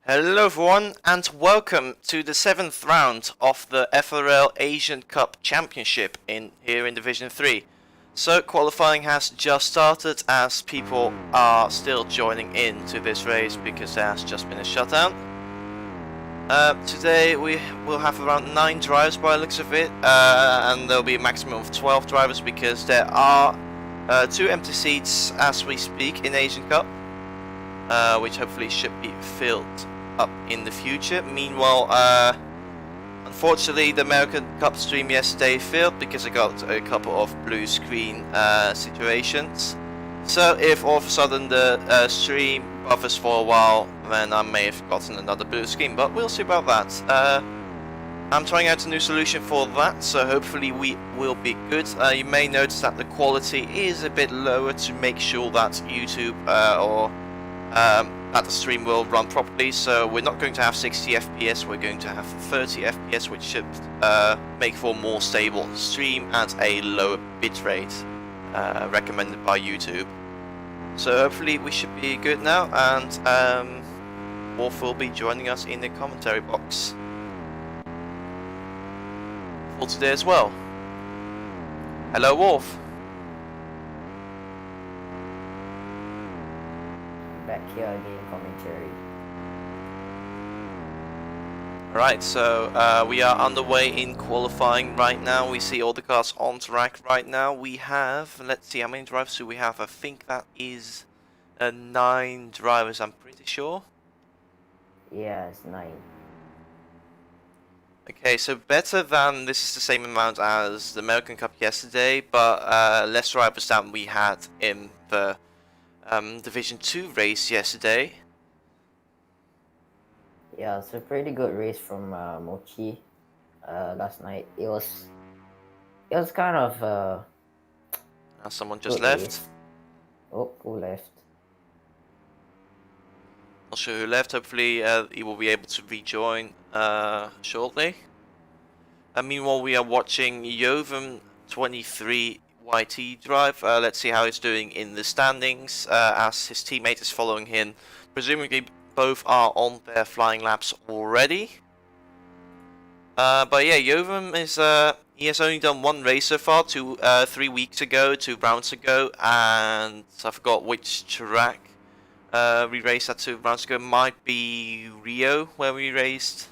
Hello everyone and welcome to the 7th round of the FRL Asian Cup Championship here in Division 3. So qualifying has just started as people are still joining in to this race because there has just been a shutdown. Today we will have around 9 drivers by the looks of it, and there will be a maximum of 12 drivers because there are 2 empty seats as we speak in Asian Cup, which hopefully should be filled up in the future. Meanwhile, unfortunately the American Cup stream yesterday failed because I got a couple of blue screen situations. So if all of a sudden the stream buffers for a while, then I may have gotten another blue screen, but we'll see about that. I'm trying out a new solution for that, so hopefully we will be good. You may notice that the quality is a bit lower to make sure that YouTube that the stream will run properly. So we're not going to have 60 FPS, we're going to have 30 FPS, which should make for a more stable stream at a lower bitrate recommended by YouTube. So hopefully we should be good now, and Wolf will be joining us in the commentary box for today as well. Hello Wolf. Back here again, commentary. Right, so we are underway in qualifying right now. We see all the cars on track right now. We have, let's see, how many drivers do we have? I think that is 9 drivers, I'm pretty sure. Yeah, it's 9. Okay, so better than, this is the same amount as the American Cup yesterday, but less drivers than we had in the Division 2 race yesterday. Yeah, it's a pretty good race from Mochi last night. It was kind of Someone just left. race. Oh, who left? Not sure who left. Hopefully he will be able to rejoin shortly. Meanwhile, we are watching Joven 23 YT drive. Let's see how he's doing in the standings as his teammate is following him. Presumably both are on their flying laps already. But yeah, Joven is he has only done 1 race so far, 3 weeks ago, 2 rounds ago, and I forgot which track we raced at 2 rounds ago. Might be Rio where we raced.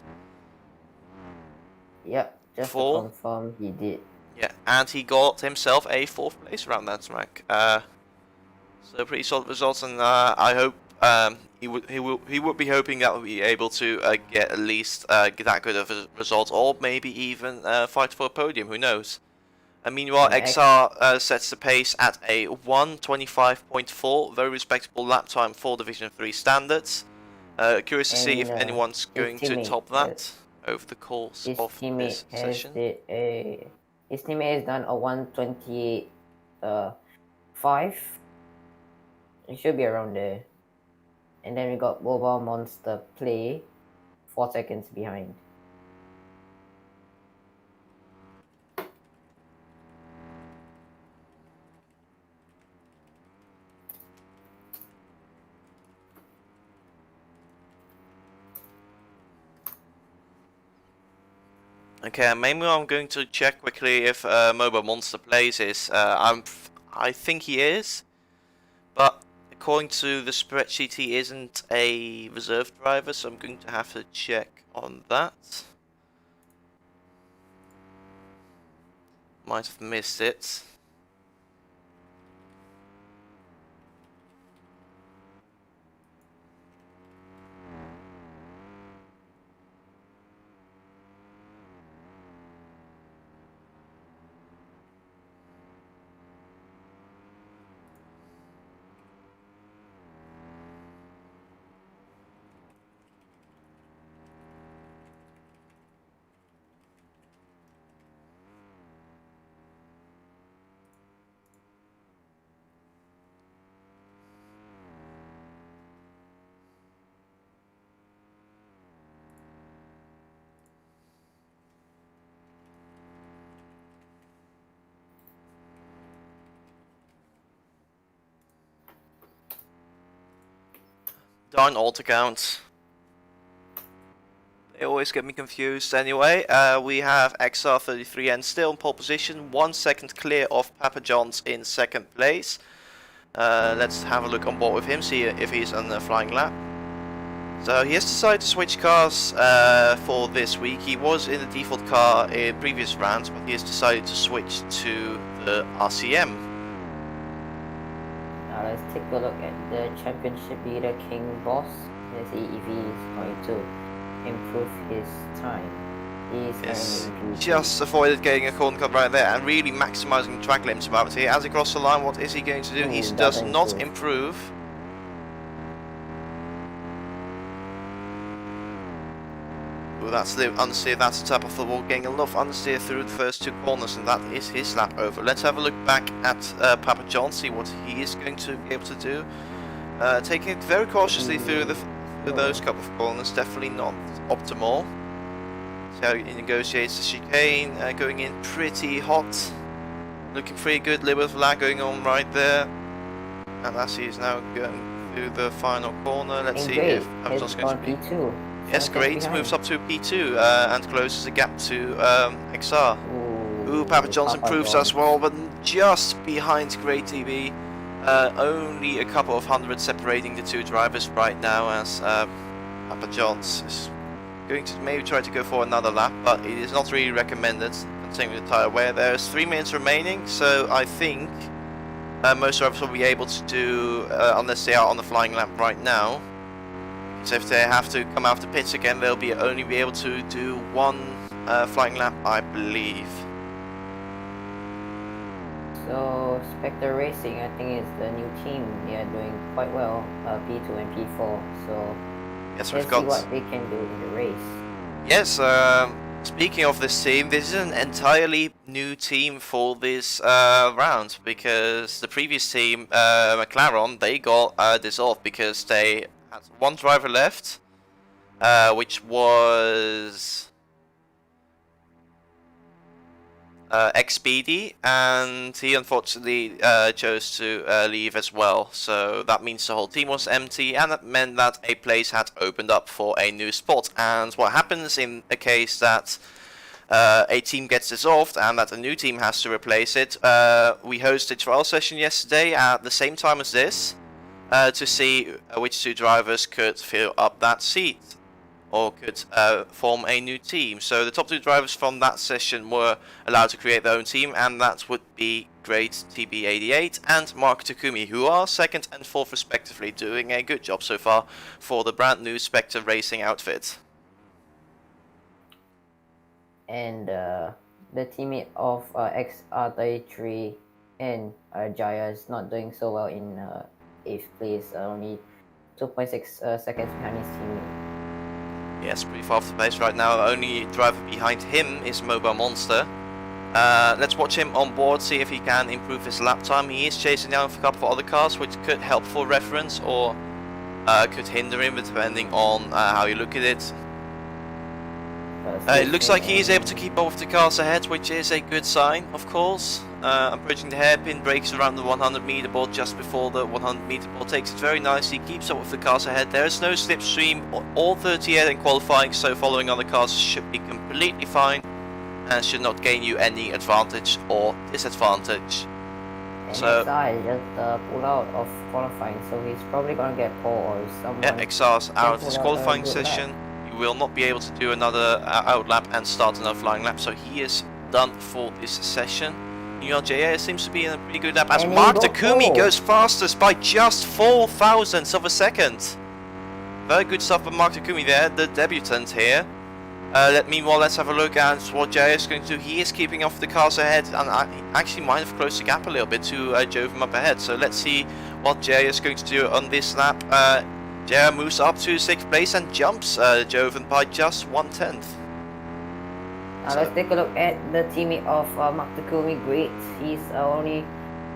Yep, just 4. to confirm, he did. Yeah, and he got himself a 4th place around that track. So pretty solid results, and I hope he would be hoping that we'll be able to get at least that good of a result, or maybe even fight for a podium. Who knows? And meanwhile, Yeah, XR sets the pace at a 1:25.4, very respectable lap time for Division 3 standards. Curious to see if anyone's going to top that over the course of this session. His teammate has done a 1:28.5. It should be around there. And then we got Mobile Monster Play 4 seconds behind. Okay, maybe I'm going to check quickly if Mobile Monster plays this. I think he is, but according to the spreadsheet, he isn't a reserve driver, so I'm going to have to check on that. Might have missed it. Darn alt accounts. They always get me confused. Anyway, we have XR33N still in pole position, 1 second clear of Papa John's in second place. Let's have a look on board with him, see if he's on the flying lap. So he has decided to switch cars for this week. He was in the default car in previous rounds, but he has decided to switch to the RCM. Now let's take a look at the championship leader King Boss. Let's see if he is going to improve his time. Yes, just avoided getting a corner cut right there and really maximizing track limits about here. As he crosses the line, what is he going to do? He does not improve. Ooh, that's the understeer, that's the type of football, getting a lot of understeer through the first 2 corners, and that is his lap over. Let's have a look back at Papa John, see what he is going to be able to do. Taking it very cautiously through those couple of corners, definitely not optimal. See how he negotiates the chicane, going in pretty hot, looking pretty good, a little bit of lag going on right there. And as he is now going through the final corner, let's see if Papa John's going to be... P2. Yes, great, moves up to P2 and closes the gap to XR. Ooh, Papa John's improves as well, but just behind Great TV. Only a couple of hundred separating the 2 drivers right now, as Papa John's is going to maybe try to go for another lap, but it is not really recommended considering the tyre wear. There's 3 minutes remaining, so I think most drivers will be able to do, unless they are on the flying lap right now. So if they have to come out of the pits again, they'll only be able to do 1 flying lap, I believe. So Spectre Racing, I think, is the new team. They are doing quite well, P2 and P4. So yes, let's see what they can do in the race. Yes, speaking of this team, this is an entirely new team for this round, because the previous team, McLaren, they got dissolved because they had 1 driver left, which was Xpd, and he unfortunately chose to leave as well. So that means the whole team was empty, and that meant that a place had opened up for a new spot. And what happens in a case that a team gets dissolved and that a new team has to replace it, we hosted a trial session yesterday at the same time as this, to see which 2 drivers could fill up that seat or could form a new team. So the top 2 drivers from that session were allowed to create their own team, and that would be Great TB88 and Mark Takumi, who are 2nd and 4th respectively, doing a good job so far for the brand new Spectre Racing outfit. And the teammate of XR33 and Jaya is not doing so well in 8th place, only 2.6 seconds behind his teammate. Yes, pretty far off the pace right now. The only driver behind him is Mobile Monster. Let's watch him on board, see if he can improve his lap time. He is chasing down a couple of other cars, which could help for reference or could hinder him, depending on how you look at it. It looks like he is able to keep up with the cars ahead, which is a good sign, of course. Approaching the hairpin, brakes around the 100 meter board just before the 100 meter board, takes it very nicely, keeps up with the cars ahead. There is no slipstream, all 38 in qualifying, so following other cars should be completely fine and should not gain you any advantage or disadvantage. And so XR just pulled out of qualifying, so he's probably gonna get pole or someone. Yeah, XR's out of his qualifying session. He will not be able to do another out lap and start another flying lap, so he is done for this session. JA seems to be in a pretty good lap as Mark Takumi goes fastest by just 4 thousandths of a second. Very good stuff from Mark Takumi there, the debutant here. Meanwhile, let's have a look at what JA is going to do. He is keeping off the cars ahead, and actually might have closed the gap a little bit to Jove him up ahead. So let's see what JA is going to do on this lap. JA moves up to 6th place and jumps Joven by just 1/10. Now let's take a look at the teammate of Mark Takumi. Great, he's only...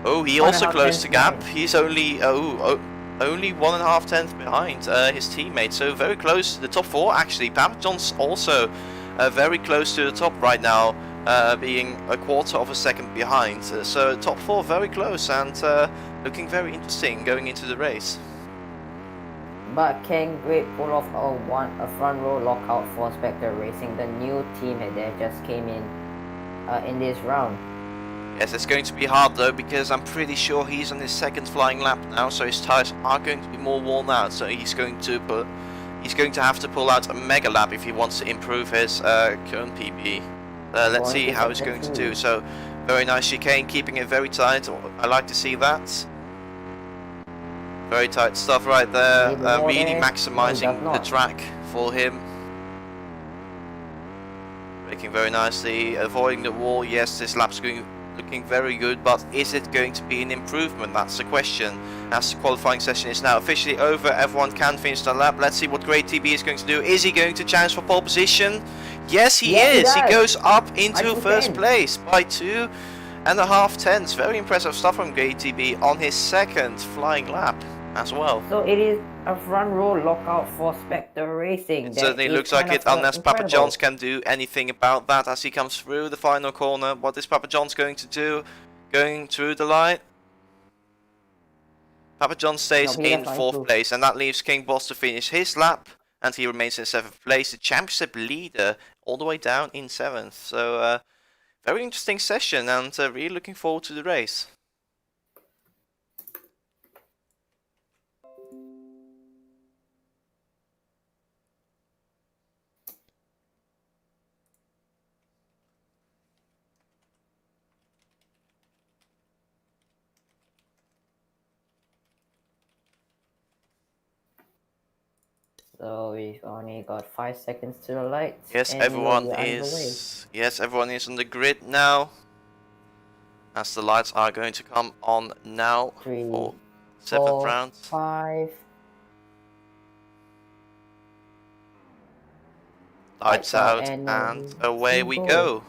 Oh, he also closed the gap. He's only only 1.5 tenths behind his teammate, so very close to the top 4 actually. Papa John's also very close to the top right now, being a 1/4 of a second behind. So top 4 very close and looking very interesting going into the race. But can Great pull off a front row lockout for Spectre Racing, the new team that just came in this round? Yes, it's going to be hard though, because I'm pretty sure he's on his second flying lap now, so his tyres are going to be more worn out. So he's going to have to pull out a mega lap if he wants to improve his current PB. Let's see how he's going to do. So very nice chicane, keeping it very tight. I like to see that. Very tight stuff right there. Really maximizing the track for him. Braking very nicely, avoiding the wall. Yes, this lap's looking very good, but is it going to be an improvement? That's the question. As the qualifying session is now officially over, everyone can finish the lap. Let's see what Great TB is going to do. Is he going to challenge for pole position? Yes, he is. He goes up into first place by 2.5 tenths. Very impressive stuff from Great TB on his second flying lap as well. So it is a front row lockout for Spectre Racing. It certainly looks like it, unless Papa John's can do anything about that as he comes through the final corner. What is Papa John's going to do? Going through the line? Papa John stays in 4th place, and that leaves King Boss to finish his lap, and he remains in 7th place. The championship leader all the way down in 7th. So very interesting session, and really looking forward to the race. So we've only got 5 seconds to the lights. Yes, everyone is. Yes, everyone is on the grid now. As the lights are going to come on now for 7th round. 5. Lights out, and away we go.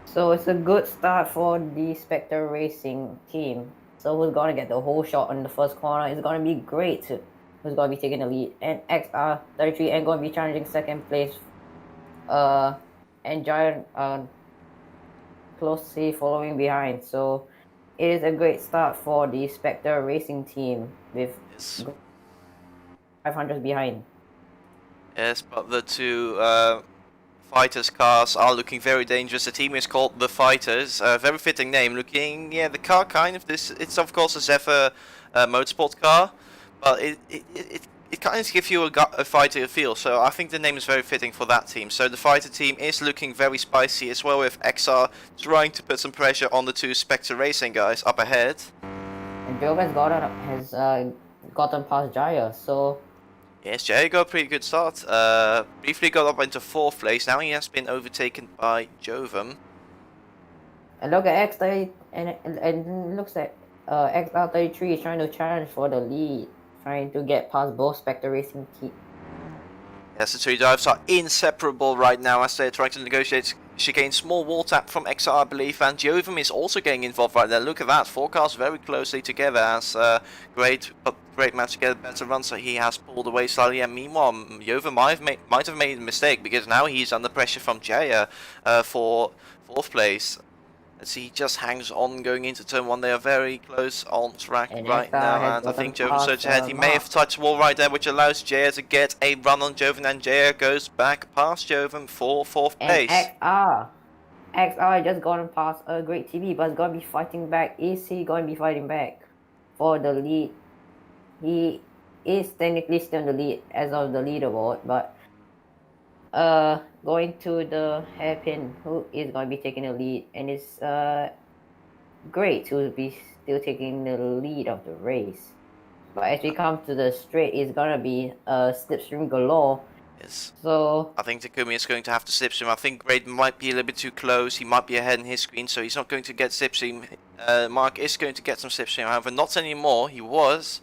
So it's a good start for the Spectre Racing team. So who's gonna get the whole shot on the first corner? It's gonna be Great, who's gonna be taking the lead, and XR33 and gonna be challenging second place. And Giant closely following behind. So it is a great start for the Spectre Racing team with 500 behind. Yes, but the two Fighters cars are looking very dangerous. The team is called the Fighters. Very fitting name. Looking, yeah, the car kind of this. It's of course a Zephyr motorsport car, but it kind of gives you a fighter feel. So I think the name is very fitting for that team. So the Fighter team is looking very spicy as well, with XR trying to put some pressure on the two Spectre Racing guys up ahead. And Joe has gotten past Jaya, so. Yes, Jay got a pretty good start. Briefly got up into 4th place. Now he has been overtaken by Jovem. And look at X30, and it looks like XR33 is trying to challenge for the lead, trying to get past both Spectre Racing team. Yes, the two drivers are inseparable right now as they're trying to negotiate chicane. Small wall tap from XR, I believe, and Jovem is also getting involved right there. Look at that, 4 cars very closely together as great match to get a better run, so he has pulled away slightly, and meanwhile Jovem might have made a mistake, because now he's under pressure from Jaya for 4th place. As he just hangs on going into turn 1. They are very close on track right now, and I think Joven surged ahead. He may have touched the wall right there, which allows Jaya to get a run on Joven, and Jaya goes back past Joven for 4th place. XR just gone past a Great TV, but is going to be fighting back. Is he going to be fighting back for the lead? He is technically still in the lead as of the leaderboard, but going to the hairpin, who is going to be taking the lead, and it's Great who will be still taking the lead of the race. But as we come to the straight, it's going to be slipstream galore. Yes. So I think Takumi is going to have to slipstream. I think Great might be a little bit too close. He might be ahead in his screen, so he's not going to get slipstream. Mark is going to get some slipstream, however, not anymore. He was.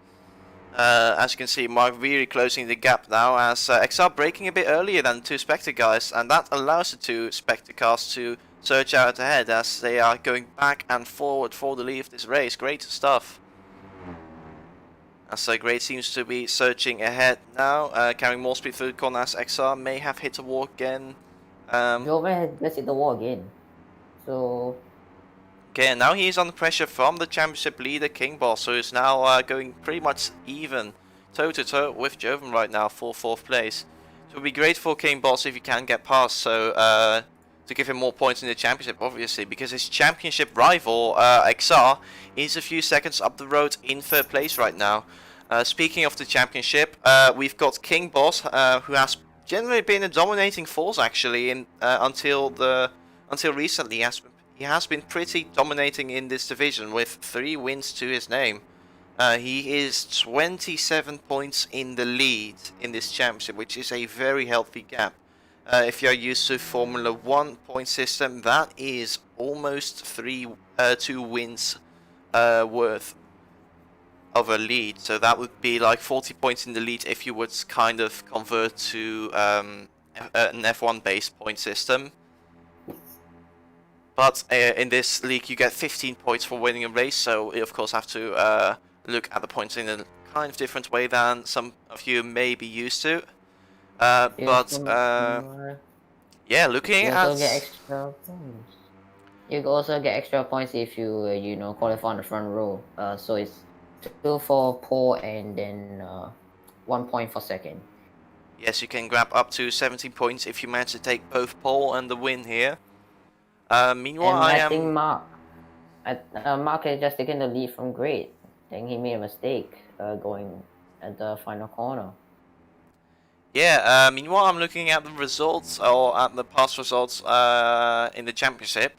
As you can see, Mark really closing the gap now, as XR braking a bit earlier than the two Spectre guys, and that allows the two Spectre cars to surge out ahead as they are going back and forward for the lead of this race. Great stuff. As Great seems to be surging ahead now, carrying more speed through the corner, as XR may have hit a wall again. Joven has just hit the wall again. So okay, and now he is under pressure from the championship leader King Boss, who is now going pretty much even. toe-to-toe with Joven right now for 4th place. So it would be great for King Boss if he can get past, so to give him more points in the championship, obviously, because his championship rival, XR, is a few seconds up the road in 3rd place right now. Speaking of the championship, we've got King Boss, who has generally been a dominating force actually until recently. He has been pretty dominating in this division with 3 wins to his name. He is 27 points in the lead in this championship, which is a very healthy gap. If you're used to Formula 1 point system, that is almost 2 wins worth of a lead. So that would be like 40 points in the lead if you would kind of convert to an F1 based point system. But in this league you get 15 points for winning a race, so you of course have to look at the points in a kind of different way than some of you may be used to. Yeah, looking you at... also get extra points. You also get extra points if you you know, qualify on the front row. So it's 2 for pole and then 1 point for second. Yes, you can grab up to 17 points if you manage to take both pole and the win here. Meanwhile, and I think Mark has just taken the lead from Great. I think he made a mistake going at the final corner. Yeah, meanwhile I'm looking at the results, or at the past results in the championship.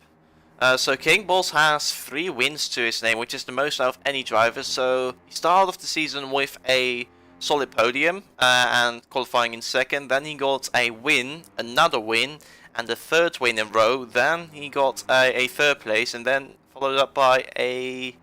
So King Balls has 3 wins to his name, which is the most out of any driver. So he started off the season with a solid podium and qualifying in 2nd. Then he got a win, another win, and the 3rd win in a row. Then he got a 3rd place, and then followed up by a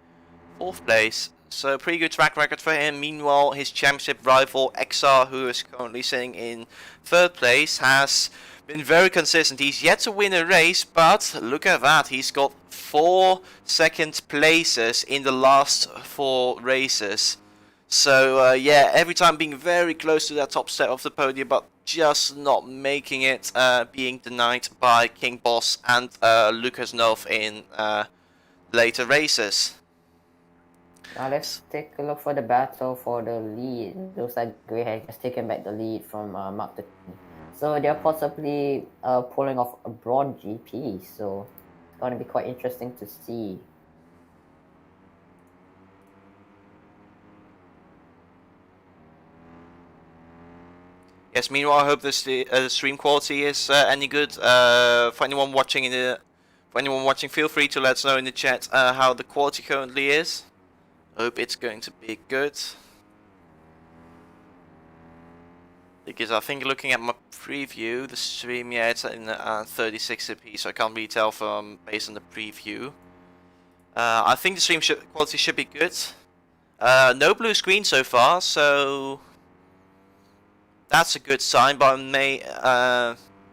4th place. So pretty good track record for him. Meanwhile, his championship rival XR, who is currently sitting in 3rd place, has been very consistent. He's yet to win a race, but look at that. He's got 4 second places in the last 4 races. So yeah, every time being very close to that top step of the podium, but just not making it, being denied by King Boss and Lucas Nov in later races. Now let's take a look for the battle for the lead. Looks like Gray has just taken back the lead from Mark the King. So they're possibly pulling off a broad GP, so it's going to be quite interesting to see. Yes, meanwhile I hope the stream quality is any good. For anyone watching feel free to let us know in the chat how the quality currently is. Hope it's going to be good. Because I think looking at my preview, the stream, yeah, it's in 3060p, so I can't really tell from based on the preview. I think the stream quality should be good. No blue screen so far, so that's a good sign, but I may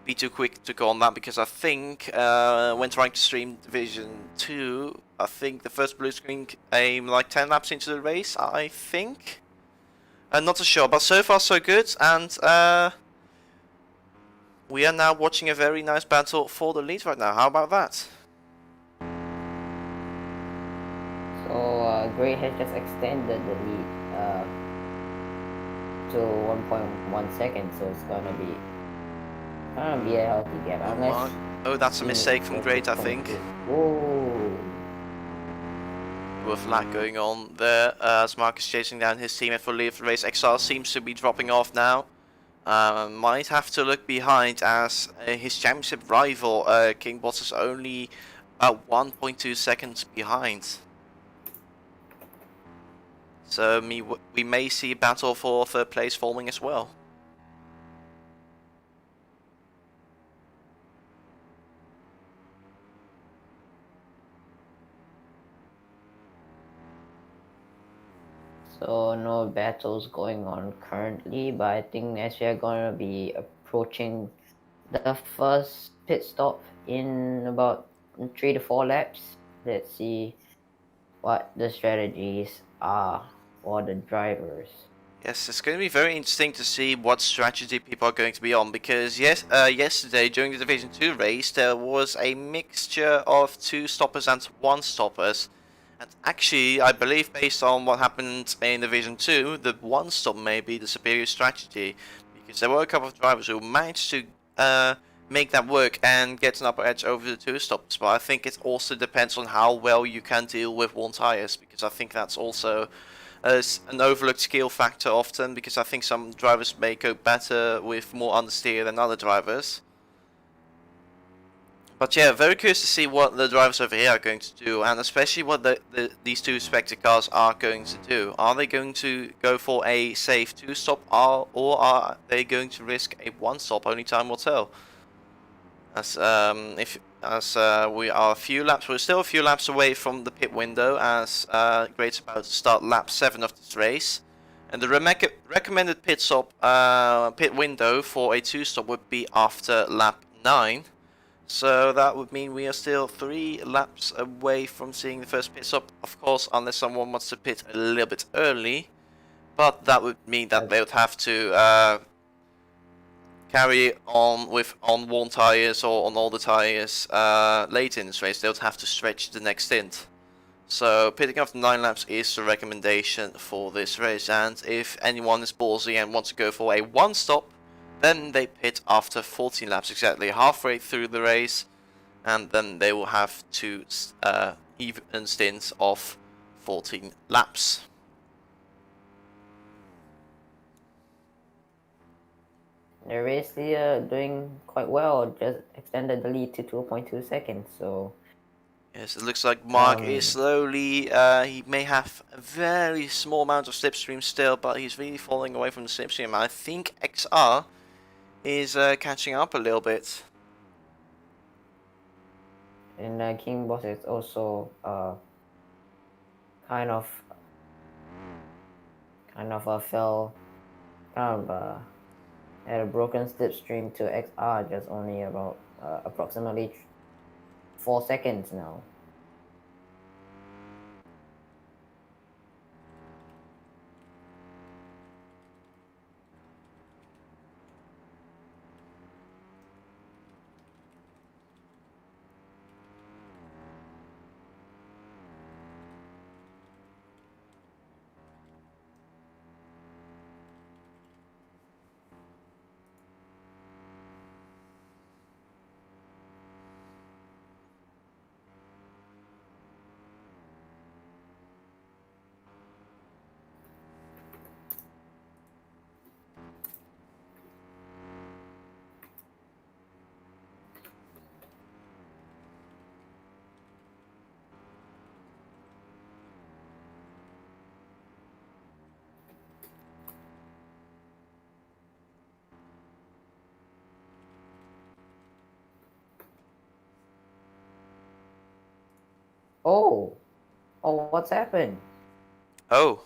be too quick to go on that, because I think when trying to stream Division 2, I think the first blue screen came like 10 laps into the race, I think. Not so sure, but so far so good, and we are now watching a very nice battle for the lead right now. How about that? So Gray has just extended the lead to 1.1 seconds, so it's gonna be a healthy gap. Unless oh, that's a mistake from Great, I think. Whoa. With lag going on there, as Mark is chasing down his teammate for lead of the race. XR seems to be dropping off now. Might have to look behind, as his championship rival King Boss is only 1.2 seconds behind. So we may see a battle for 3rd place forming as well. So no battles going on currently, but I think as we are going to be approaching the first pit stop in about 3 to 4 laps, let's see what the strategies are for the drivers. Yes, it's going to be very interesting to see what strategy people are going to be on, because yesterday during the Division 2 race there was a mixture of 2 stoppers and 1 stoppers. And actually, I believe based on what happened in Division 2, the one stop may be the superior strategy, because there were a couple of drivers who managed to make that work and get an upper edge over the two stops. But I think it also depends on how well you can deal with worn tires, because I think that's also an overlooked skill factor often, because I think some drivers may go better with more understeer than other drivers. But yeah, very curious to see what the drivers over here are going to do, and especially what these two Spectre cars are going to do. Are they going to go for a safe 2-stop, or are they going to risk a 1-stop? Only time will tell. As we are a few laps, we're still a few laps away from the pit window, as Great's about to start lap 7 of this race. And the recommended pit window for a 2-stop would be after lap 9. So that would mean we are still 3 laps away from seeing the first pit stop, of course, unless someone wants to pit a little bit early. But that would mean that they would have to carry on with on worn tires or on all the tires late in this race. They would have to stretch the next stint. So pitting after 9 laps is the recommendation for this race, and if anyone is ballsy and wants to go for a 1-stop, then they pit after 14 laps, exactly halfway through the race, and then they will have 2 even stints of 14 laps. The race here doing quite well, just extended the lead to 2.2 seconds, so... Yes, it looks like Mark is slowly, he may have a very small amount of slipstream still, but he's really falling away from the slipstream. I think XR is catching up a little bit. And King Boss is also kind of fell, had a broken slipstream to XR, just only about approximately 4 seconds now. Oh, what's happened? Oh.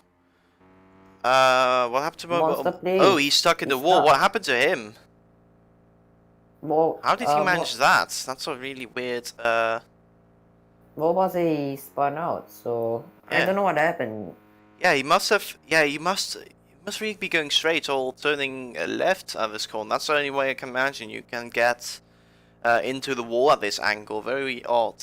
What happened to Monster, please. Oh, he's stuck in the wall. What happened to him? Well, how did he manage that? That's a really weird, Well, was he spun out, so I don't know what happened. Yeah, he must have. Yeah, he must really be going straight or turning left at this corner. That's the only way I can imagine you can get into the wall at this angle. Very odd.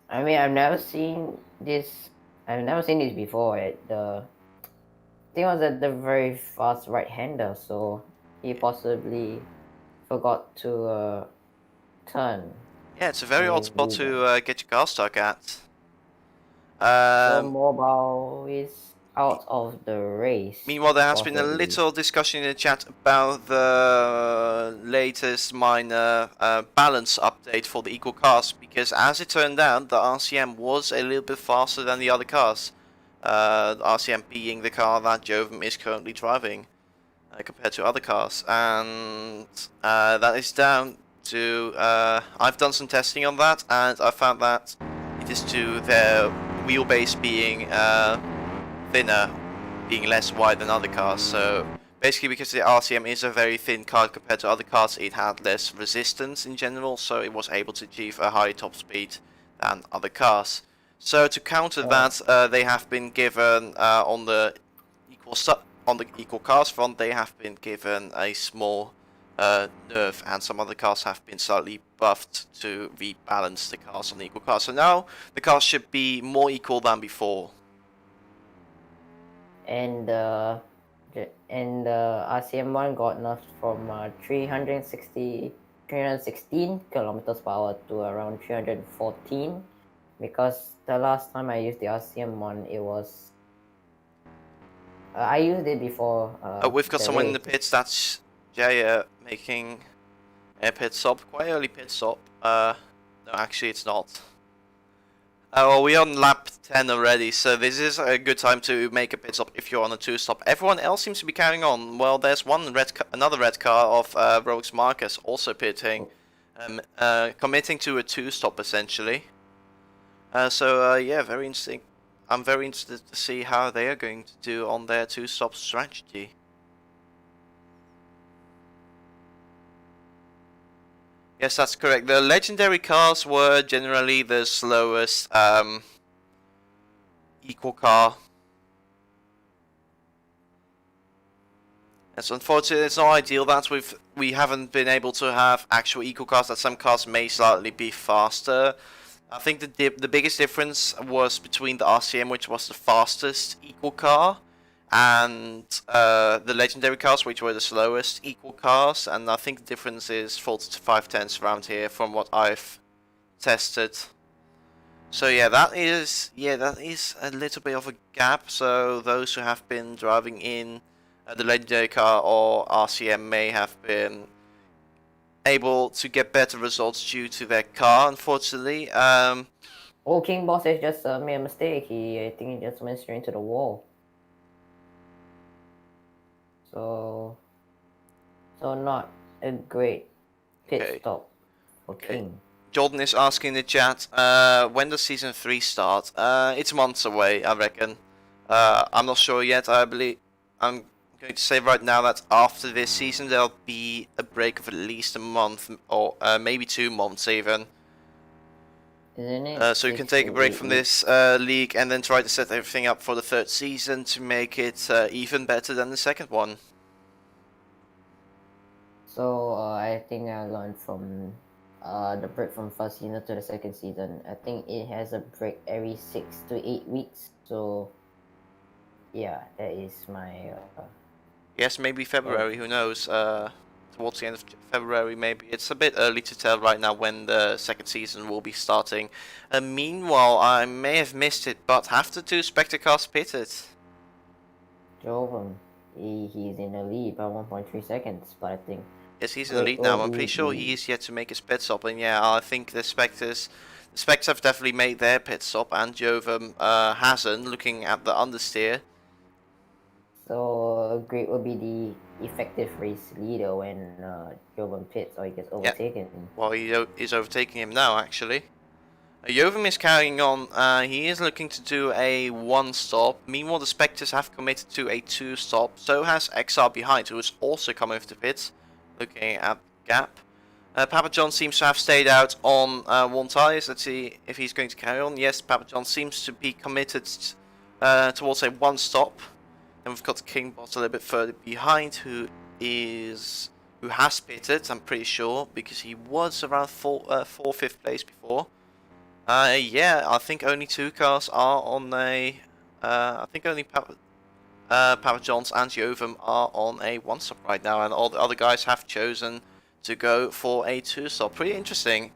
I mean, I've never seen this before. The thing was that the very fast right-hander, so he possibly forgot to turn. Yeah, it's a very odd spot to get your car stuck at. So Mobile is out of the race. Meanwhile, there has been a little discussion in the chat about the latest minor balance update for the equal cars, because as it turned out, the RCM was a little bit faster than the other cars. The RCM being the car that Jovem is currently driving compared to other cars, and that is down to I've done some testing on that, and I found that it is to their wheelbase being thinner, being less wide than other cars. So basically, because the RCM is a very thin car compared to other cars, it had less resistance in general, so it was able to achieve a higher top speed than other cars. So to counter that, they have been given on the equal cars front, they have been given a small nerf, and some other cars have been slightly buffed to rebalance the cars on the equal cars. So now the cars should be more equal than before. And the RCM1 got nerfed from 316 kilometers per hour to around 314, because the last time I used the RCM1, it was I used it before. We've got the someone in the race. pits. That's Jaya making a pit stop, quite early pit stop. No, actually it's not. Well, we're on lap 10 already, so this is a good time to make a pit stop if you're on a 2-stop. Everyone else seems to be carrying on. Well, there's another red car of ROBLOX Marcus also pitting, committing to a 2-stop essentially. Yeah, very interesting. I'm very interested to see how they are going to do on their 2-stop strategy. Yes, that's correct. The legendary cars were generally the slowest equal car. It's unfortunate. It's not ideal that we haven't been able to have actual equal cars. That some cars may slightly be faster. I think the biggest difference was between the RCM, which was the fastest equal car, and the legendary cars, which were the slowest equal cars. And I think the difference is 40 to 5/10 around here from what I've tested. So yeah, that is a little bit of a gap. So those who have been driving in the legendary car or RCM may have been able to get better results due to their car, unfortunately. King Boss has just made a mistake. I think he just went straight into the wall. So not a great pit stop for King. Jordan is asking in the chat, when does season 3 start? It's months away, I reckon. I'm not sure yet. I'm going to say right now that after this season there'll be a break of at least a month or maybe 2 months even. Isn't it? So you can take a break from this league and then try to set everything up for the 3rd season to make it even better than the 2nd one. So I think I learned from the break from 1st season to the 2nd season. I think it has a break every 6 to 8 weeks. So yeah, that is my yes, maybe February, who knows, towards the end of February maybe. It's a bit early to tell right now when the 2nd season will be starting. Meanwhile, I may have missed it, but have the 2 Spectre cars pitted? Joven, he's in the lead by 1.3 seconds, but I think... Yes, he's in the lead now. I'm pretty sure he is yet to make his pit stop, and yeah, I think the Spectres have definitely made their pit stop, and Joven hasn't, looking at the understeer. So Great will be the effective race leader when Joven pits or he gets overtaken. Yep. Well, he is overtaking him now, actually. Joven is carrying on. He is looking to do a 1-stop. Meanwhile, the Spectres have committed to a 2-stop. So has XR behind, who is also coming with the pits. Looking at the gap. Papa John seems to have stayed out on 1 tyres. Let's see if he's going to carry on. Yes, Papa John seems to be committed towards a 1-stop. Then we've got King Boss a little bit further behind, who has pitted, I'm pretty sure, because he was around 5th place before. Yeah, I think only 2 cars are on a. I think only Papa John's and Joven are on a 1-stop right now, and all the other guys have chosen to go for a 2-stop. Pretty interesting.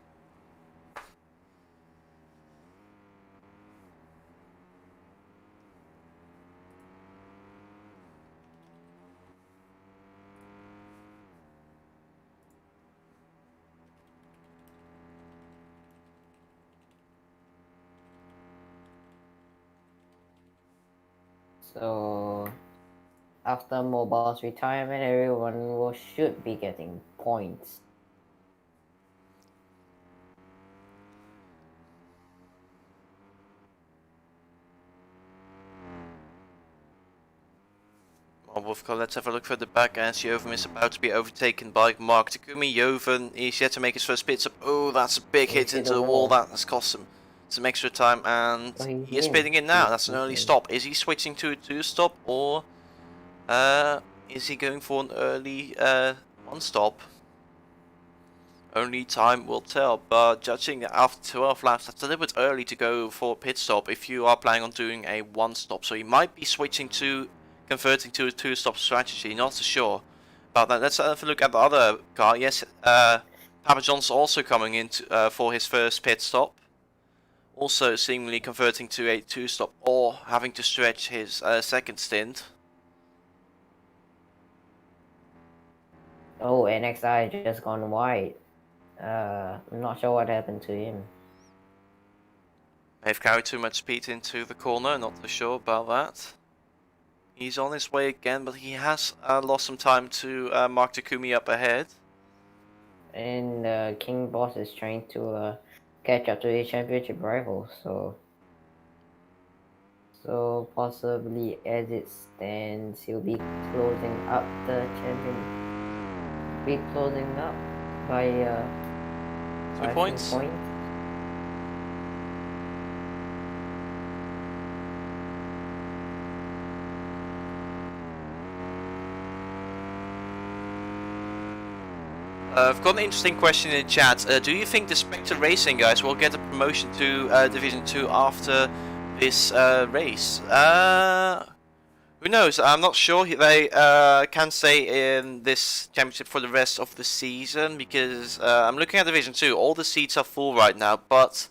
So after Mobile's retirement, everyone should be getting points. Well, let's have a look for the back as Joven is about to be overtaken by Mark Takumi. Joven is yet to make his first pit stop. Oh, that's a big hit into the wall. That has cost him some extra time, and he is pitting in now. That's an early stop. Is he switching to a 2-stop, or is he going for an early 1 one stop. Only time will tell, but judging after 12 laps, that's a little bit early to go for a pit stop if you are planning on doing a one stop. So you might be switching to converting to a two stop strategy, not so sure about that. Let's have a look at the other car. Yes, Papa John's also coming in for his first pit stop. Also seemingly converting to a two stop or having to stretch his second stint. Oh, NXI just gone wide. I'm not sure what happened to him. They've carried too much speed into the corner, not so sure about that. He's on his way again, but he has lost some time to Mark Takumi up ahead. And King Boss is trying to catch up to his championship rival, so possibly as it stands, he'll be closing up the champion. Be closing up by 2 points. I've got an interesting question in the chat. Do you think the Spectre Racing guys will get a promotion to Division 2 after this race? Who knows? I'm not sure. They can stay in this championship for the rest of the season because I'm looking at Division 2. All the seats are full right now, but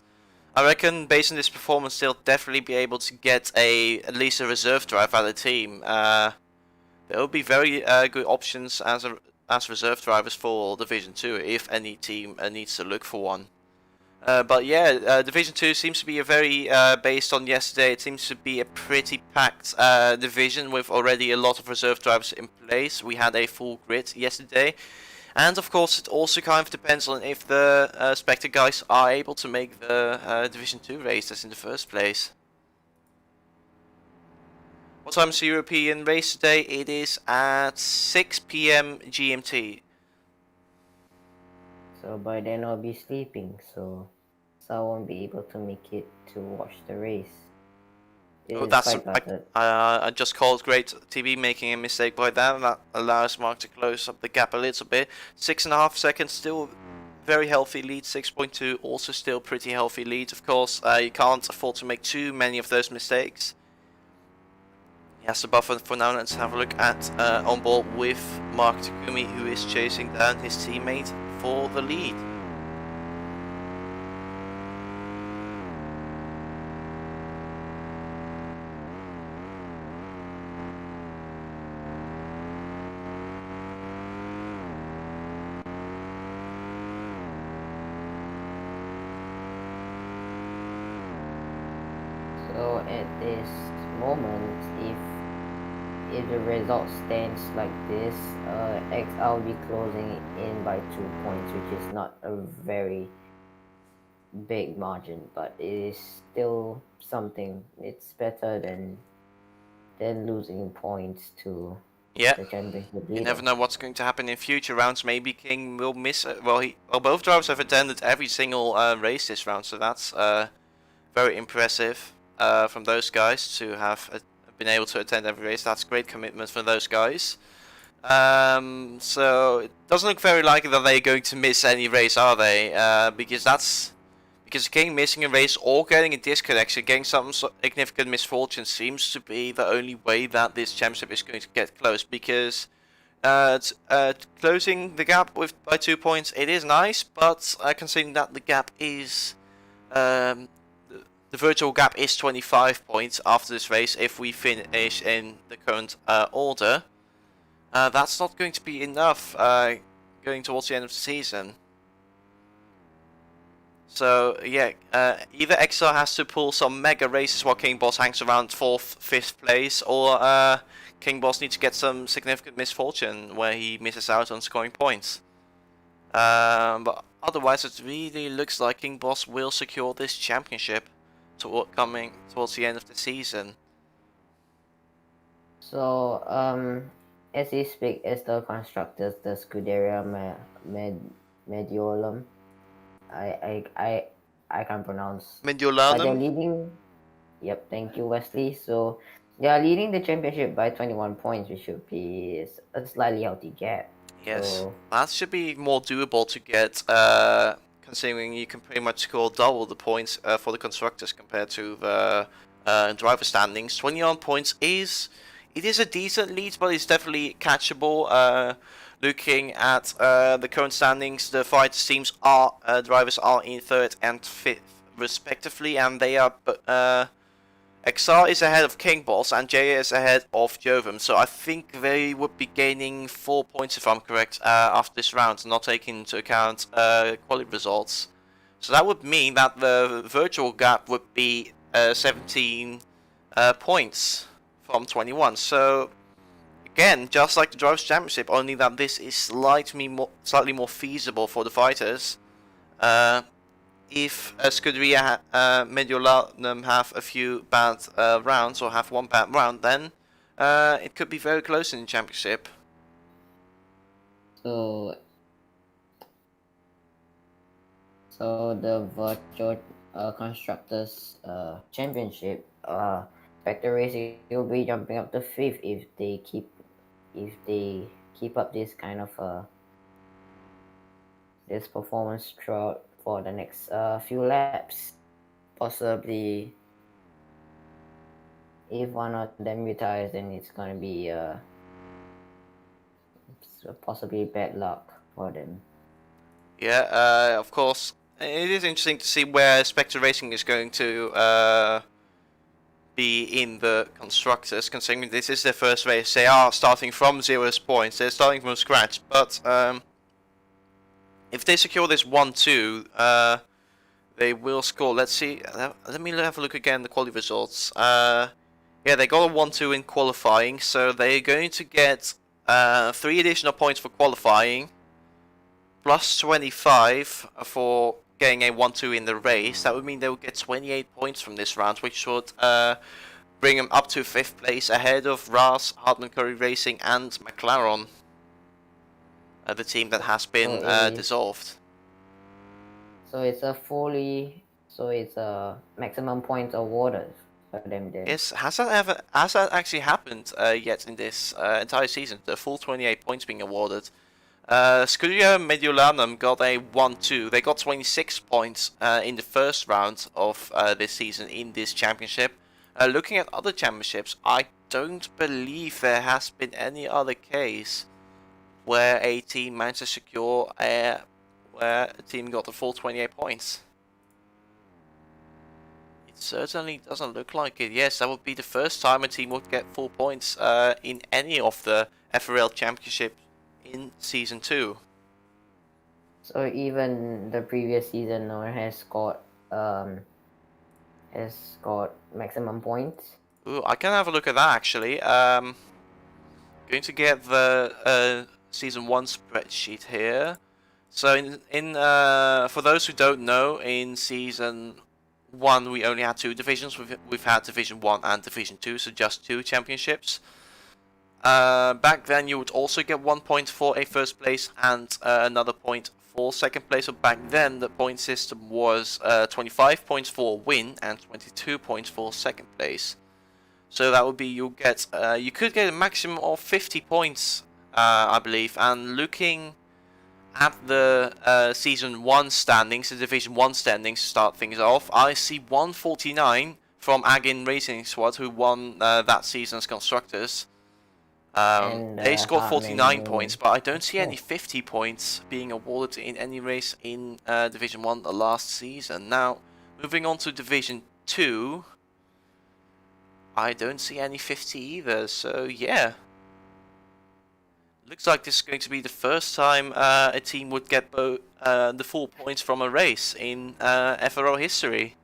I reckon based on this performance, they'll definitely be able to get at least a reserve drive out of the team. There will be very good options as reserve drivers for Division 2 if any team needs to look for one. But yeah, Division 2 seems to be a very, based on yesterday, it seems to be a pretty packed division with already a lot of reserve drivers in place. We had a full grid yesterday. And of course it also kind of depends on if the Spectre guys are able to make the Division 2 races in the first place. What time is the European race today? It is at 6 PM GMT. So by then I'll be sleeping, so I won't be able to make it to watch the race. Oh, I just called great TV making a mistake by that. That allows Mark to close up the gap a little bit. 6.5 seconds, still very healthy lead. 6.2, also still pretty healthy lead. Of course, you can't afford to make too many of those mistakes. He has to buffer for now. Let's have a look at on board with Mark Takumi, who is chasing down his teammate for the lead. So at this moment, if the result stands like this, XR will be closing in by 2 points, which is not a very big margin, but it is still something. It's better than losing points to the championship leader. You never know what's going to happen in future rounds. Maybe King will miss. Well, both drivers have attended every single race this round, so that's very impressive from those guys to have been able to attend every race. That's great commitment for those guys. So it doesn't look very likely that they're going to miss any race, are they? Because King missing a race or getting a disconnection, getting some significant misfortune seems to be the only way that this championship is going to get close. Because closing the gap by 2 points, it is nice, but considering that the gap is the virtual gap is 25 points after this race. If we finish in the current order, that's not going to be enough going towards the end of the season. So yeah, either XR has to pull some mega races while King Boss hangs around 4th, 5th place, or King Boss needs to get some significant misfortune where he misses out on scoring points. But otherwise, it really looks like King Boss will secure this championship coming towards the end of the season. So as we speak, as the constructors, the Scuderia Mediolanum, I can't pronounce. Mediolanum. They're leading. Yep, thank you, Wesley. So Yeah, leading the championship by 21 points, which should be a slightly healthy gap. Yes, So that should be more doable to get, considering you can pretty much score double the points for the constructors compared to the driver standings. 21 points is a decent lead, but it's definitely catchable. Looking at the current standings, the fighter teams are drivers are in third and fifth respectively, and they are XR is ahead of King Boss and J is ahead of Jovem, so I think they would be gaining 4 points if I'm correct after this round, not taking into account quality results. So that would mean that the virtual gap would be 17 points from 21. So again, just like the Drivers' Championship, only that this is slightly more feasible for the fighters. If Scuderia Mediolanum have a few bad rounds or have one bad round, then it could be very close in the championship. so the virtual constructors championship, Spectre Racing will be jumping up to fifth if they keep up this kind of this performance throughout for the next few laps. Possibly, if one of them retires, then it's gonna be possibly bad luck for them. Yeah, of course. It is interesting to see where Spectre Racing is going to be in the constructors, considering this is their first race. They are starting from 0 points. They're starting from scratch, but if they secure this 1-2, they will score. Let's see. Let me have a look again at the quality results. Yeah, they got a 1-2 in qualifying, so they're going to get 3 additional points for qualifying, plus 25 for getting a 1-2 in the race. That would mean they would get 28 points from this round, which would bring them up to 5th place ahead of Ras, Hartman Curry Racing and McLaren, the team that has been dissolved. So it's a maximum points awarded for them then. Yes, has that actually happened yet in this entire season? The full 28 points being awarded. Scuderia Mediolanum got a 1-2. They got 26 points in the first round of this season in this championship. Looking at other championships, I don't believe there has been any other case where a team managed to secure where a team got the full 28 points. It certainly doesn't look like it. Yes, that would be the first time a team would get full points in any of the FRL Championship in Season 2. So even the previous season has got maximum points. Ooh, I can have a look at that actually. Going to get the Season 1 spreadsheet here. So in for those who don't know, in Season 1 we only had 2 divisions. We've had Division 1 and Division 2, so just 2 championships. Back then you would also get 1 point for a first place and another point for second place. So back then the point system was 25 points for a win and 22 points for second place. So that would be you could get a maximum of 50 points, I believe. And looking at the Season 1 standings, the Division 1 standings to start things off, I see 149 from Agin Racing Squad, who won that season's constructors. They scored 49 points, but I don't see any 50 points being awarded in any race in Division 1 the last season. Now, moving on to Division 2, I don't see any 50 either, so yeah. Looks like this is going to be the first time a team would get the full points from a race in FRL history.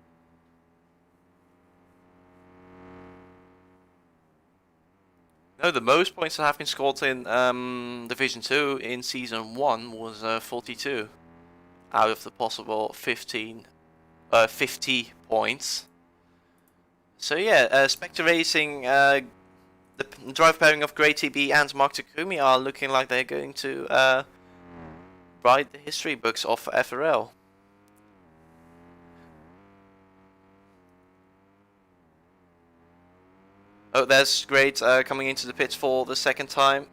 No, the most points that have been scored in Division 2 in Season 1 was 42 out of the possible 50 points. So yeah, Spectre Racing, the drive pairing of Grey TB and Mark Takumi are looking like they're going to write the history books of FRL. Oh, there's Great coming into the pits for the second time.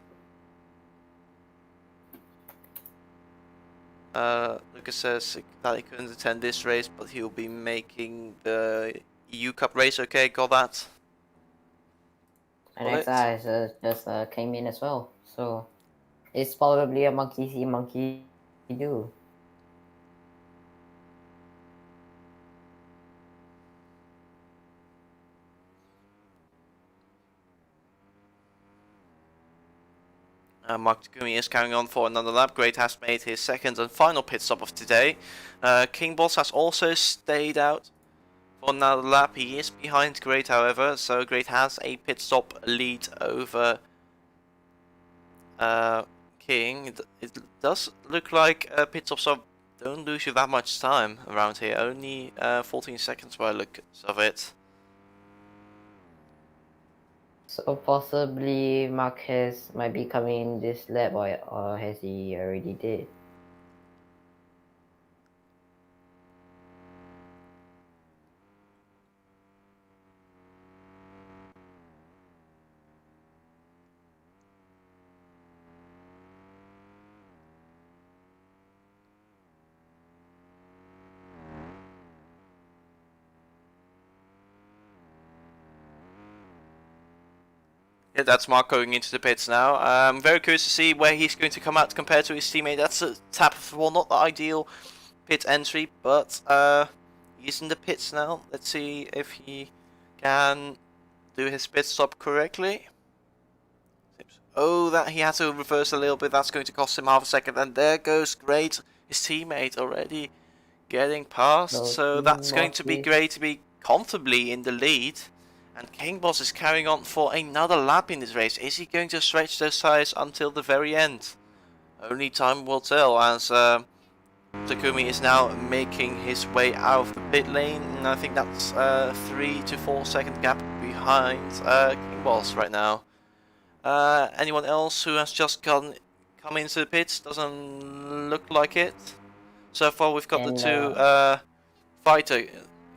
Lucas says that he couldn't attend this race, but he'll be making the EU Cup race. Okay, got that. And XR just came in as well, so it's probably a monkey see, monkey do. Mark Takumi is carrying on for another lap. Great has made his second and final pit stop of today. King Boss has also stayed out for another lap. He is behind Great, however, so Great has a pit stop lead over King. It does look like pit stops don't lose you that much time around here. Only 14 seconds by the looks of it. So possibly Marquez might be coming in this lap, or has he already did? Yeah, that's Mark going into the pits now. I'm very curious to see where he's going to come out compared to his teammate. That's a tap of the wall, not the ideal pit entry, but he's in the pits now. Let's see if he can do his pit stop correctly. Oh, that he had to reverse a little bit. That's going to cost him half a second. And there goes Great, his teammate, already getting past. So that's going to be Great to be comfortably in the lead. And King Boss is carrying on for another lap in this race. Is he going to stretch those tires until the very end? Only time will tell, as Takumi is now making his way out of the pit lane. And I think that's 3 to 4 second gap behind King Boss right now. Anyone else who has just come into the pits? Doesn't look like it. So far we've got the two fighter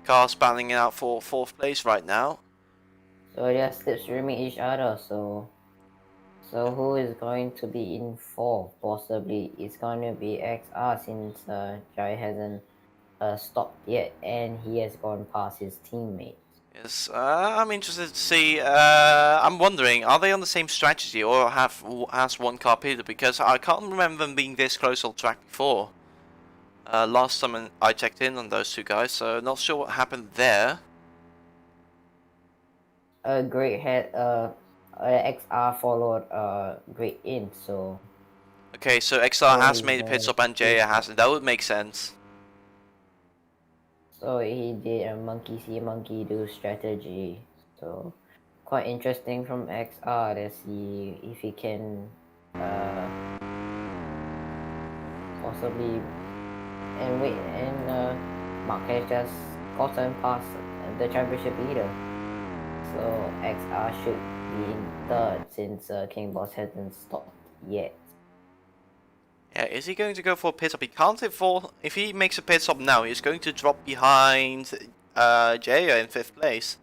cars battling out for 4th place right now. So they are slipstreaming each other, so who is going to be in 4th? Possibly it's going to be XR, since Jai hasn't stopped yet and he has gone past his teammates. Yes, I'm interested to see. I'm wondering, are they on the same strategy, or has one car pitted? Because I can't remember them being this close on track before. Last time I checked in on those two guys, so not sure what happened there. Great had XR followed Great in, so. Okay, so XR has made a pit stop and Jaya hasn't. That would make sense. So he did a monkey see, monkey do strategy. So quite interesting from XR to see if he can possibly Marquez just gotten past the championship leader. So XR should be in 3rd, since King Boss hasn't stopped yet. Yeah, is he going to go for a pit stop? He can't if he makes a pit stop now, he's going to drop behind Jaya in 5th place,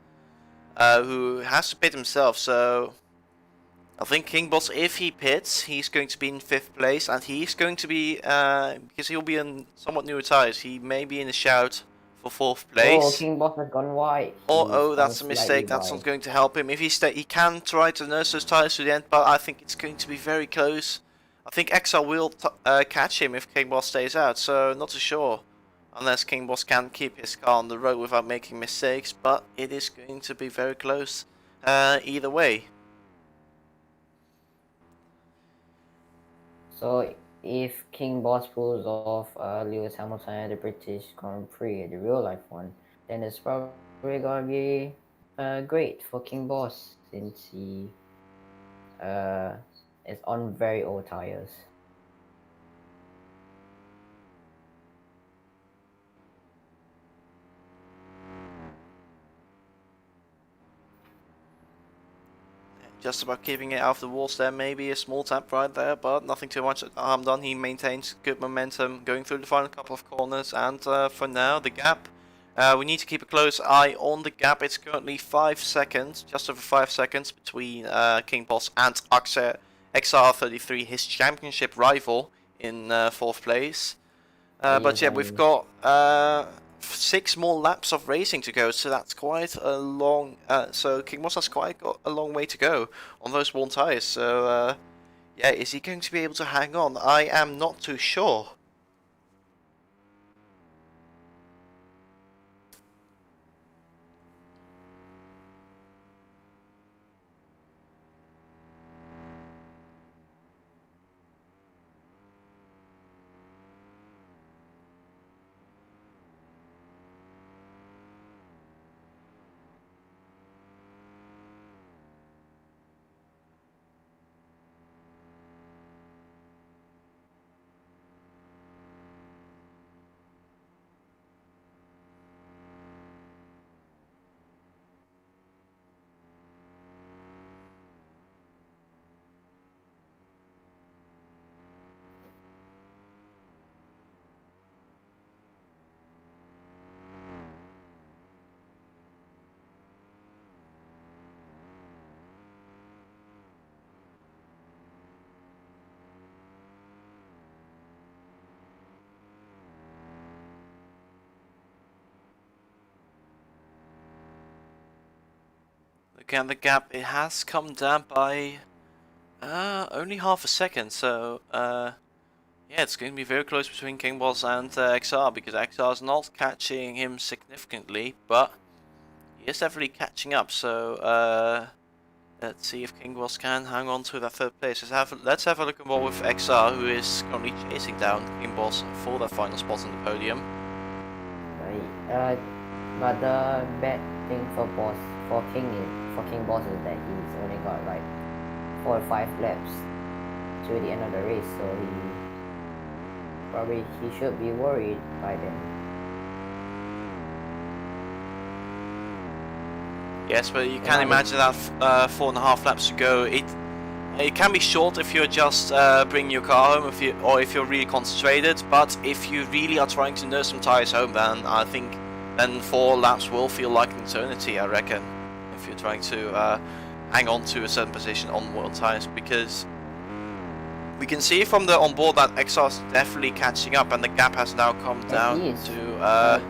who has to pit himself. So I think King Boss, if he pits, he's going to be in 5th place, and he's going to be because he'll be in somewhat newer tires. He may be in a shout for 4th place. Oh, King Boss has gone wide. Oh, that's a mistake. That's not going to help him. If he can try to nurse those tires to the end, but I think it's going to be very close. I think XR will catch him if King Boss stays out, so not too sure. Unless King Boss can keep his car on the road without making mistakes, but it is going to be very close either way. So if King Boss pulls off Lewis Hamilton at the British Grand Prix, the real life one, then it's probably gonna be great for King Boss, since he is on very old tires. Just about keeping it out of the walls there, maybe a small tap right there, but nothing too much harm done. He maintains good momentum going through the final couple of corners, and for now the gap We need to keep a close eye on the gap. It's currently 5 seconds, just over 5 seconds between King Boss and XR33, his championship rival, in 4th place. But yeah, we've got 6 more laps of racing to go, so that's quite a long. So King Boss has got a long way to go on those worn tires. So yeah, is he going to be able to hang on? I am not too sure. Look at the gap, it has come down by only half a second, so yeah, it's going to be very close between King Boss and XR, because XR is not catching him significantly, but he is definitely catching up, so let's see if King Boss can hang on to that 3rd place. Let's have a look at what with XR, who is currently chasing down King Boss for that final spot on the podium. Right. But the bad thing for King Boss is that he's only got like 4 or 5 laps to the end of the race, so he should be worried by then. Yes, but you can imagine that 4.5 laps to go. It can be short if you're just bringing your car home, if you're really concentrated. But if you really are trying to nurse some tires home, then I think 4 laps will feel like an eternity, I reckon, if you're trying to hang on to a certain position on world tires, because we can see from the onboard that XR is definitely catching up, and the gap has now come down to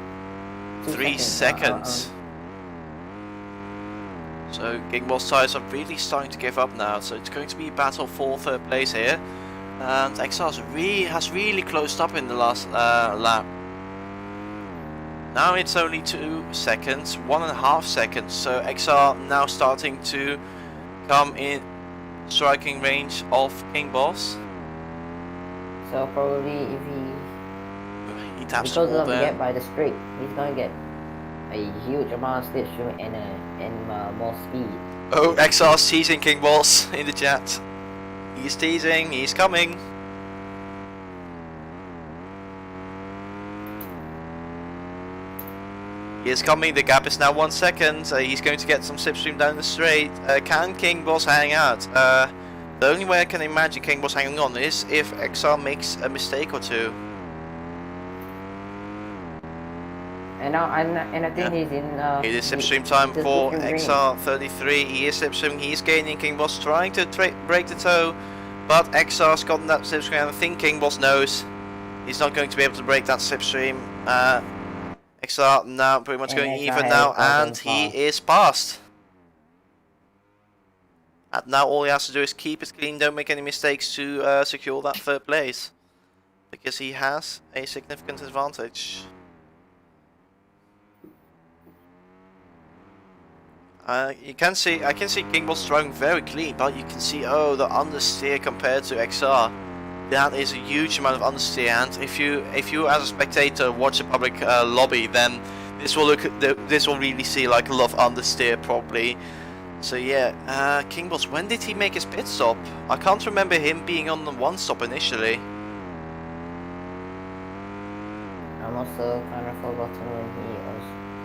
3 seconds. So King Boss tires are really starting to give up now, so it's going to be a battle for 3rd place here, and XR has really closed up in the last lap. Now it's only 2 seconds, 1.5 seconds, so XR now starting to come in striking range of King Boss. So probably if he taps the wall there. Get by the straight, he's gonna get a huge amount of slipstream and more speed. Oh, XR's teasing King Boss in the chat. He's teasing, he's coming. He is coming, the gap is now 1 second, he's going to get some slipstream down the straight. Can King Boss hang out? The only way I can imagine King Boss hanging on is if XR makes a mistake or two. And I think he's in... it is slipstream time for XR33, he is slipstreaming, he's gaining. King Boss trying to break the toe, but XR's gotten that slipstream, and I think King Boss knows he's not going to be able to break that slipstream. XR now pretty much going even now, and he is passed. And now all he has to do is keep it clean, don't make any mistakes to secure that 3rd place, because he has a significant advantage. I can see King Boss driving very clean, but you can see, oh, the understeer compared to XR. That is a huge amount of understeer, and if you as a spectator watch a public lobby, then this will really see like a lot of understeer probably. So yeah, King Boss, when did he make his pit stop? I can't remember him being on the 1 stop initially. I'm also kind of forgotten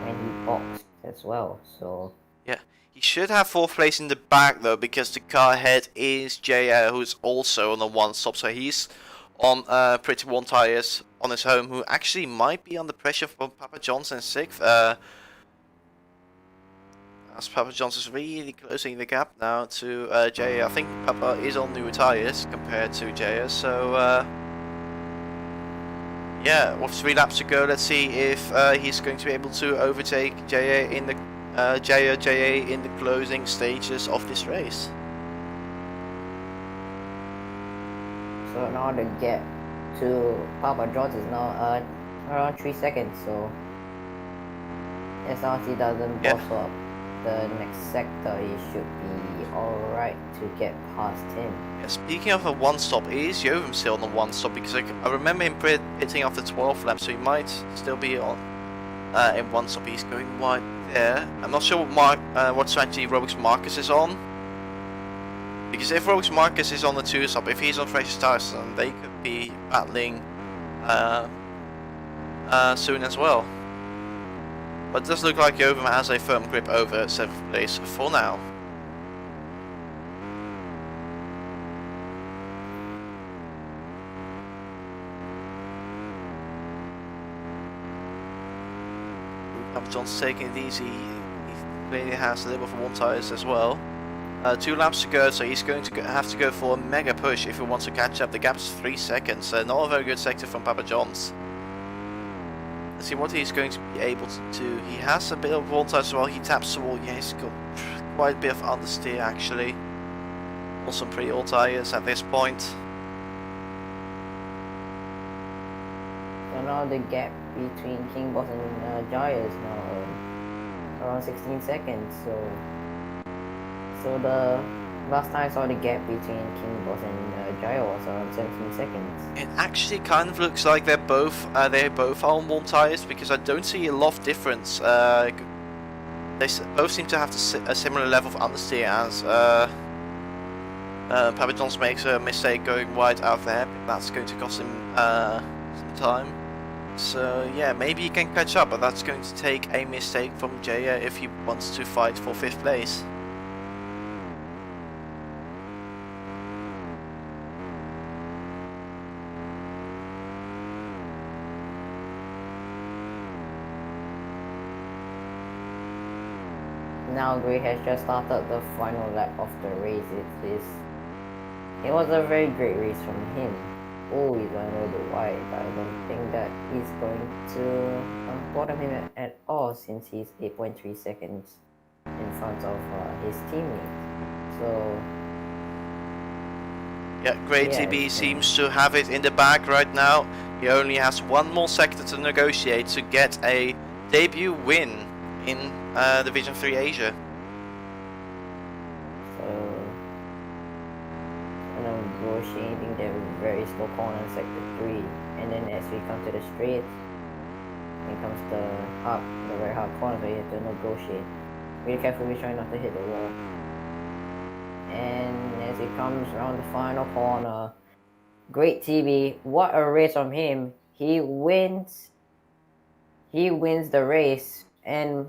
when he boxed as well. So yeah, he should have 4th place in the back though, because the car ahead is JR, who's also on the 1 stop, so he's on pretty worn tyres on his home, who actually might be under pressure from Papa John's in 6th. As Papa John's is really closing the gap now to Jaya. I think Papa is on newer tyres compared to Jaya, so yeah, with 3 laps to go, let's see if he's going to be able to overtake Jaya in the Jaya in the closing stages of this race. So now the gap to Papa John's is now around 3 seconds. So as he doesn't boss up the next sector, he should be alright to get past him. Yeah, speaking of a one stop, is Jovem still on the one stop? Because I remember him pitting after 12 laps, so he might still be on in one stop. He's going wide there. I'm not sure what strategy Roblox Marcus is on. Because if Roblox Marcus is on the 2 stop, if he's on fresh tires, then they could be battling soon as well. But it does look like Jovem has a firm grip over 7th place for now. Papa John's taking it easy. He clearly has a little bit of 1 tyres as well. 2 laps to go, so he's going to have to go for a mega push if he wants to catch up. The gap's 3 seconds, not a very good sector from Papa John's. Let's see what he's going to be able to do. He has a bit of 1 tyre as well. He taps the wall. Yeah, he's got quite a bit of understeer actually. Also some pretty old tyres at this point. So now the gap between King Boss and Jaya is now around 16 seconds. So the last time I saw the gap between King Boss and Jaya was around 17 seconds. It actually kind of looks like they both are on 1 tyres, because I don't see a lot of difference. They both seem to have a similar level of understeer as Papa John's makes a mistake going wide out there. That's going to cost him some time. So yeah, maybe he can catch up, but that's going to take a mistake from Jaya if he wants to fight for 5th place. Now Gray has just started the final lap of the race. It was a very great race from him. Oh, he's going to the wide. I don't think that he's going to bottom him at all, since he's 8.3 seconds in front of his teammate. So yeah, Great TB seems to have it in the bag right now. He only has 1 more sector to negotiate to get a debut win in Division 3 Asia. So negotiating the very slow corner in sector 3, and then as we come to the straight, here comes the very hard corner, so you have to negotiate. Really carefully trying not to hit the wall. And as it comes around the final corner, Great TB, what a race from him. He wins the race, and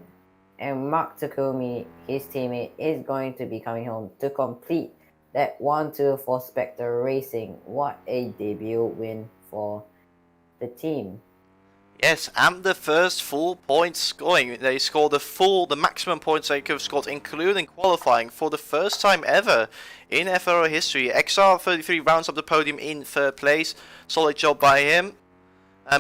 Mark Takumi, his teammate, is going to be coming home to complete that 1-2 for Spectre Racing. What a debut win for the team. Yes, and the first full point scoring. They scored the maximum points they could have scored, including qualifying, for the first time ever in FRL history. XR33 rounds up the podium in 3rd place. Solid job by him.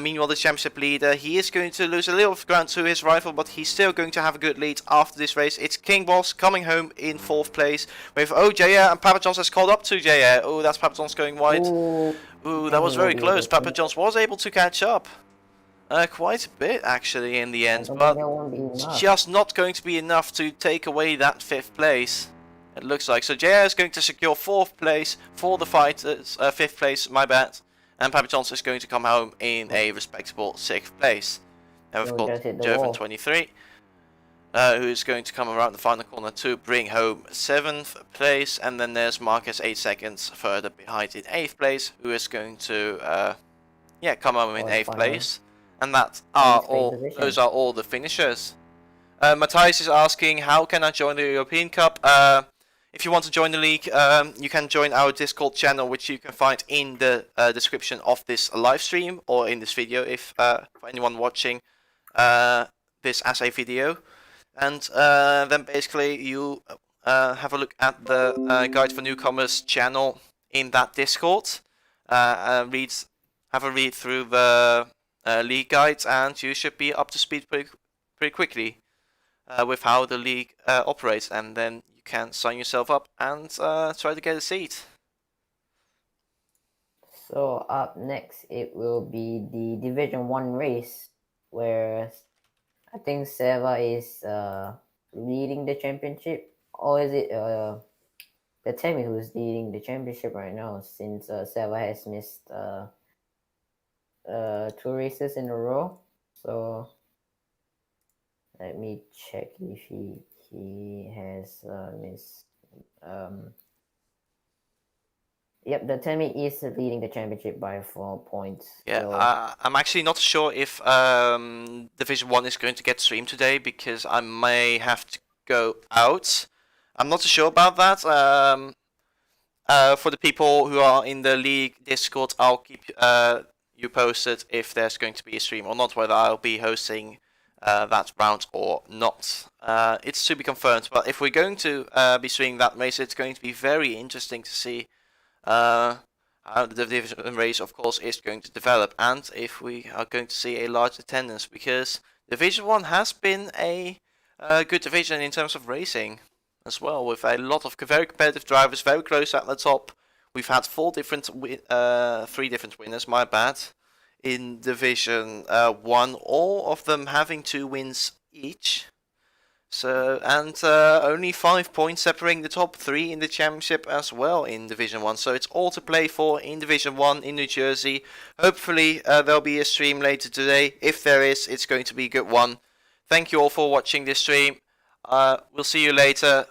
Meanwhile, the championship leader, he is going to lose a little ground to his rival, but he's still going to have a good lead after this race. It's King Boss coming home in 4th place with Jaya, and Papa John's has called up to Jaya. Oh, that's Papa John's going wide. Ooh, that was very close. Papa John's was able to catch up. Quite a bit actually in the end, but it's just not going to be enough to take away that 5th place. It looks like. So Jaya is going to secure 4th place for the fighters, 5th place, my bad. And Papa John's is going to come home in a respectable 6th place. And we've got Joven 23, who is going to come around the final corner to bring home 7th place. And then there's Marcus 8 seconds further behind in 8th place, who is going to come home in 8th place. And those are all the finishers. Matthias is asking, how can I join the European Cup? if you want to join the league, you can join our Discord channel, which you can find in the description of this live stream or in this video, if for anyone watching this as a video. And then basically you have a look at the Guide for Newcomers channel in that Discord. Have a read through the league guides, and you should be up to speed pretty quickly with how the league operates, and then you can sign yourself up and try to get a seat. So up next, it will be the Division 1 race, where I think Seva is leading the championship, or is it the Temi who's leading the championship right now, since Seva has missed 2 races in a row. So let me check if he has missed. Yep, the Temi is leading the championship by 4 points. Yeah, so... I'm actually not sure if Division 1 is going to get streamed today, because I may have to go out. I'm not so sure about that. For the people who are in the league Discord, I'll keep you posted if there's going to be a stream or not, whether I'll be hosting that round or not. It's to be confirmed, but if we're going to be streaming that race, it's going to be very interesting to see how the division race, of course, is going to develop, and if we are going to see a large attendance, because Division 1 has been a good division in terms of racing as well, with a lot of very competitive drivers, very close at the top. We've had 3 different winners, my bad, in Division 1, all of them having 2 wins each. So, and only 5 points separating the top 3 in the championship as well in Division 1. So it's all to play for in Division 1 in New Jersey. Hopefully there'll be a stream later today. If there is, it's going to be a good one. Thank you all for watching this stream. We'll see you later.